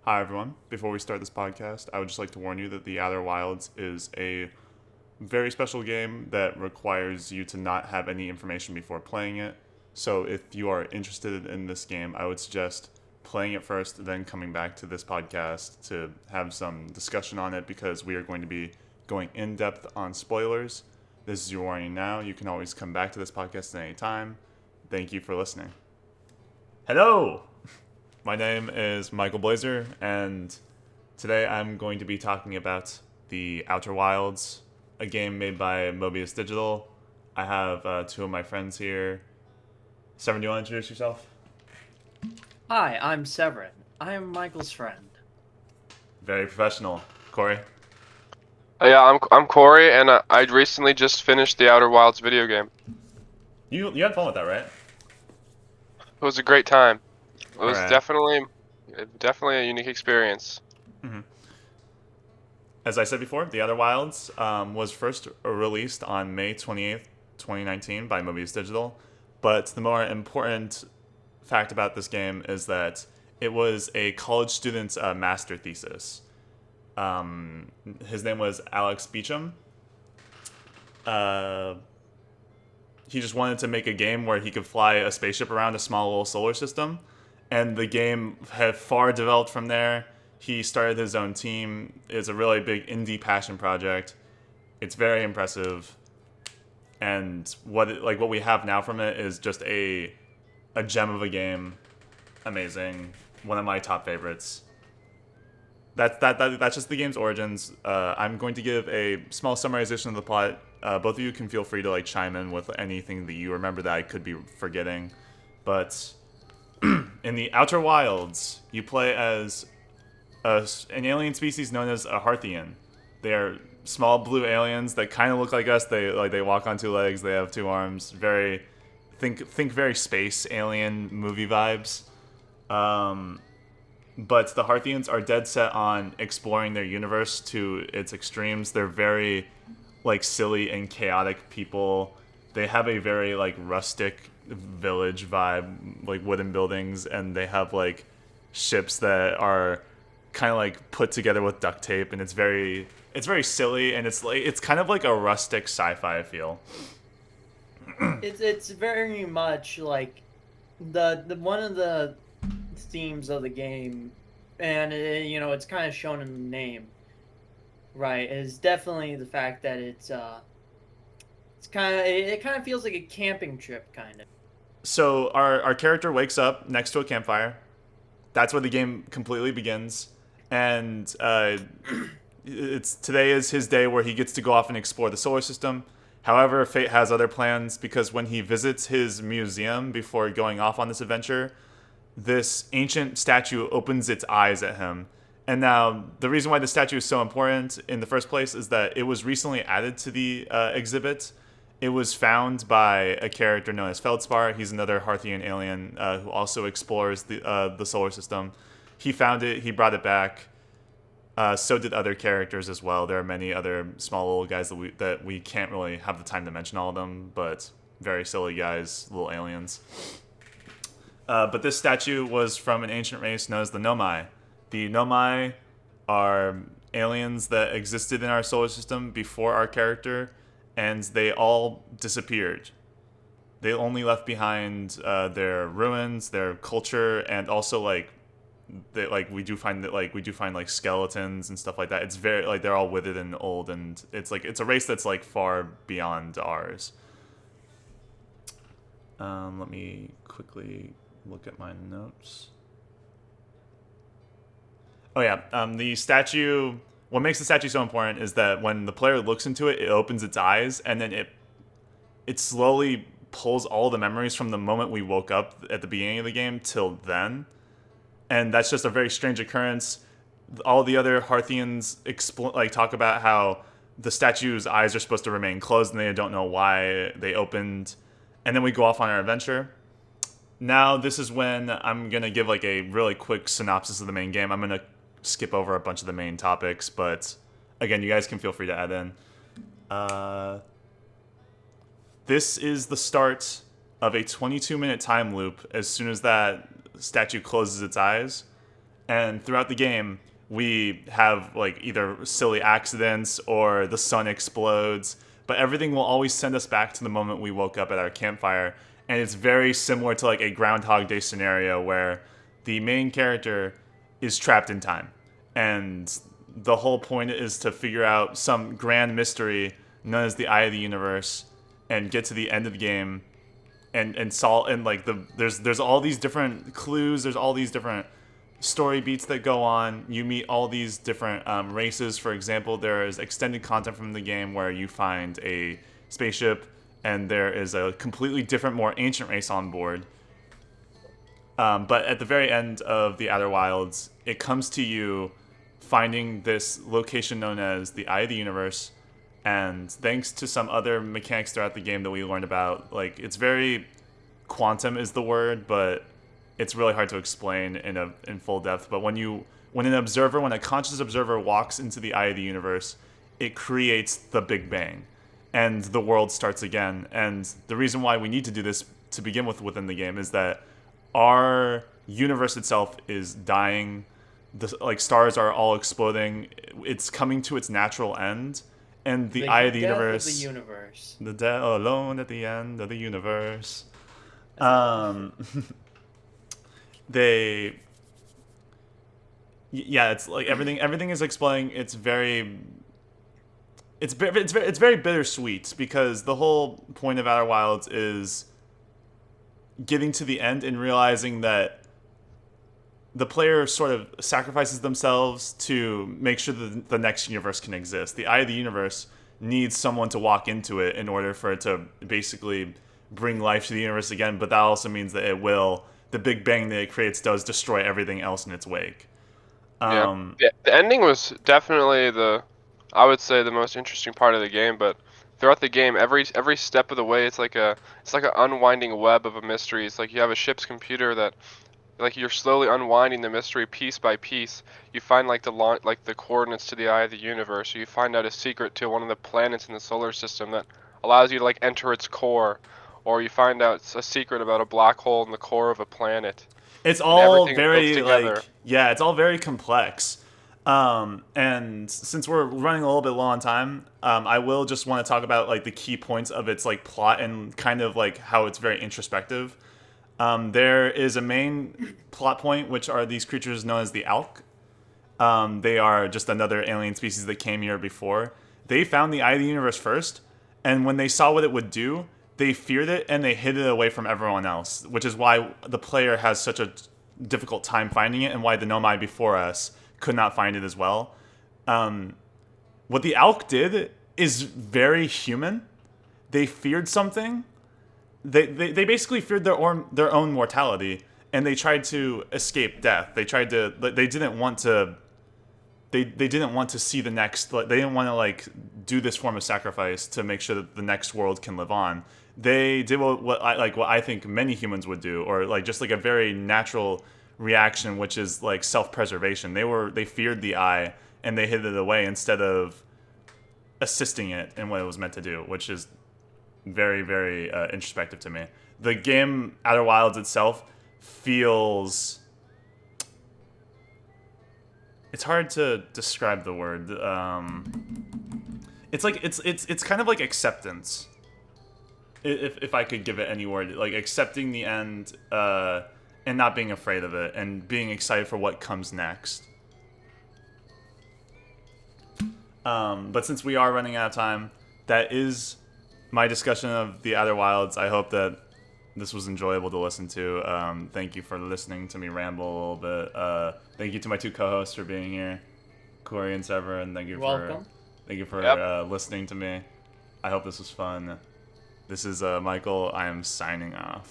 Hi, everyone. Before we start this podcast, I would just like to warn you that The Outer Wilds is a very special game that requires you to not have any information before playing it. So, if you are interested in this game, I would suggest playing it first, then coming back to this podcast to have some discussion on it because we are going to be going in depth on spoilers. This is your warning now. You can always come back to this podcast at any time. Thank you for listening. Hello! My name is Michael Blazer, and today I'm going to be talking about the Outer Wilds, a game made by Mobius Digital. I have two of my friends here. Severin, do you want to introduce yourself? Hi, I'm Severin. I am Michael's friend. Very professional. Corey? Yeah, I'm Corey, and I recently just finished the Outer Wilds video game. You had fun with that, right? It was a great time. It was Alright. definitely a unique experience. As I said before, The Outer Wilds was first released on May 28th, 2019 by Mobius Digital. But the more important fact about this game is that it was a college student's master thesis. His name was Alex Beecham. He just wanted to make a game where he could fly a spaceship around a small little solar system. And the game had far developed from there. He started his own team. It's a really big indie passion project. It's very impressive. And what we have now from it is just a gem of a game. Amazing. One of my top favorites. That's just the game's origins. I'm going to give a small summarization of the plot. Both of you can feel free to chime in with anything that you remember that I could be forgetting. But in the Outer Wilds, you play as an alien species known as a Harthian. They are small blue aliens that kind of look like us. They walk on two legs. They have two arms. Think very space alien movie vibes. But the Harthians are dead set on exploring their universe to its extremes. They're very silly and chaotic people. They have a very rustic village vibe, wooden buildings, and they have ships that are kind of put together with duct tape, and it's very silly, and it's kind of like a rustic sci-fi feel. It's very much like the one of the themes of the game, and it's kind of shown in the name, right? Is definitely the fact that it kind of feels like a camping trip, kind of. So our character wakes up next to a campfire. That's where the game completely begins, and today is his day where he gets to go off and explore the solar system. However, fate has other plans because when he visits his museum before going off on this adventure, this ancient statue opens its eyes at him. And now, the reason why the statue is so important in the first place is that it was recently added to the exhibit. It was found by a character known as Feldspar. He's another Harthian alien who also explores the solar system. He found it. He brought it back. So did other characters as well. There are many other small little guys that we can't really have the time to mention all of them, but very silly guys, little aliens. But this statue was from an ancient race known as the Nomai. The Nomai are aliens that existed in our solar system before our character, and they all disappeared. They only left behind their ruins, their culture, and also we do find skeletons and stuff like that. It's very they're all withered and old, and it's a race that's far beyond ours. Let me quickly look at my notes. Oh yeah, the statue. What makes the statue so important is that when the player looks into it, it opens its eyes, and then it slowly pulls all the memories from the moment we woke up at the beginning of the game till then, and that's just a very strange occurrence. All the other Harthians talk about how the statue's eyes are supposed to remain closed, and they don't know why they opened. And then we go off on our adventure. Now, this is when I'm going to give a really quick synopsis of the main game. I'm going to skip over a bunch of the main topics, but again, you guys can feel free to add in. This is the start of a 22-minute time loop as soon as that statue closes its eyes. And throughout the game, we have like either silly accidents or the sun explodes, but everything will always send us back to the moment we woke up at our campfire. And it's very similar to like a Groundhog Day scenario where the main character is trapped in time. And the whole point is to figure out some grand mystery known as the Eye of the Universe and get to the end of the game and solve, and like there's all these different clues, there's all these different story beats that go on. You meet all these different races. For example, there is extended content from the game where you find a spaceship and there is a completely different, more ancient race on board. But at the very end of the Outer Wilds, it comes to you finding this location known as the Eye of the Universe. And thanks to some other mechanics throughout the game that we learned about, like, it's very quantum is the word, but it's really hard to explain in full depth. But when a conscious observer walks into the Eye of the Universe, it creates the Big Bang, and the world starts again. And the reason why we need to do this to begin with within the game is that our universe itself is dying. Like, stars are all exploding. It's coming to its natural end. And the Eye of the Universe. The universe. The death alone at the end of the universe. It's like everything is explaining. It's very bittersweet because the whole point of Outer Wilds is getting to the end and realizing that the player sort of sacrifices themselves to make sure that the next universe can exist. The Eye of the Universe needs someone to walk into it in order for it to basically bring life to the universe again, but that also means that the Big Bang that it creates does destroy everything else in its wake. Yeah, the ending was definitely I would say the most interesting part of the game, but throughout the game, every step of the way, it's like an unwinding web of a mystery. It's like you have a ship's computer that, like, you're slowly unwinding the mystery piece by piece. You find like the coordinates to the Eye of the Universe, or you find out a secret to one of the planets in the solar system that allows you to like enter its core, or you find out a secret about a black hole in the core of a planet. It's all very it's all very complex. And since we're running a little bit low on time, I will just want to talk about like the key points of its like plot and kind of like how it's very introspective. There is a main plot point, which are these creatures known as the Alk. They are just another alien species that came here before. They found the Eye of the Universe first, and when they saw what it would do, they feared it and they hid it away from everyone else, which is why the player has such a difficult time finding it and why the Nomai before us could not find it as well. What the Alk did is very human. They feared something. They basically feared their own mortality, and they tried to escape death. They didn't want to see the next. They didn't want to like do this form of sacrifice to make sure that the next world can live on. They did what I think many humans would do, or like just like a very natural reaction, which is like self-preservation. They feared the eye and they hid it away instead of assisting it in what it was meant to do, which is very, very introspective to me. The game Outer Wilds itself feels... It's hard to describe the word. It's like it's kind of like acceptance. If I could give it any word, like accepting the end and not being afraid of it and being excited for what comes next. But since we are running out of time, that is my discussion of the Outer Wilds. I hope that this was enjoyable to listen to. Thank you for listening to me ramble a little bit. Thank you to my two co-hosts for being here, Corey and Sever, and thank you for listening to me. I hope this was fun. This is Michael. I am signing off.